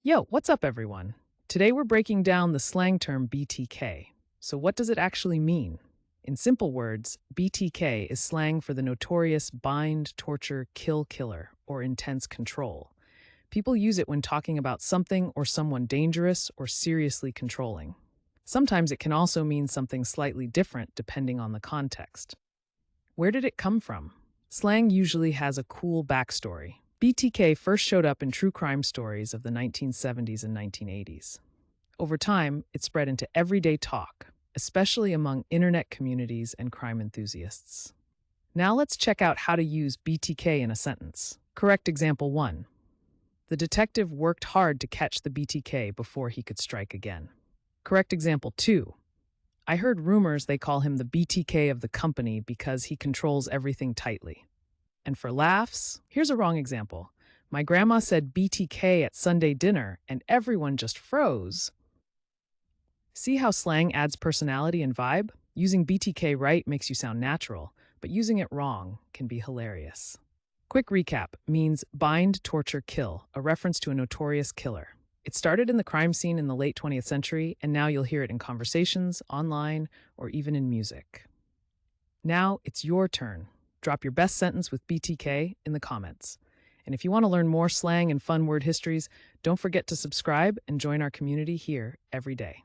Yo, what's up, everyone? Today we're breaking down the slang term BTK. So, what does it actually mean? In simple words, BTK is slang for the notorious bind, torture, kill killer, or intense control. People use it when talking about something or someone dangerous or seriously controlling. Sometimes it can also mean something slightly different depending on the context. Where did it come from? Slang usually has a cool backstory. BTK first showed up in true crime stories of the 1970s and 1980s. Over time, it spread into everyday talk, especially among internet communities and crime enthusiasts. Now let's check out how to use BTK in a sentence. Correct example 1. The detective worked hard to catch the BTK before he could strike again. Correct example 2. I heard rumors they call him the BTK of the company because he controls everything tightly. And for laughs, here's a wrong example. My grandma said BTK at Sunday dinner, and everyone just froze. See how slang adds personality and vibe? Using BTK right makes you sound natural, but using it wrong can be hilarious. Quick recap means bind, torture, kill, a reference to a notorious killer. It started in the crime scene in the late 20th century, and now you'll hear it in conversations, online, or even in music. Now it's your turn. Drop your best sentence with BTK in the comments. And if you want to learn more slang and fun word histories, don't forget to subscribe and join our community here every day.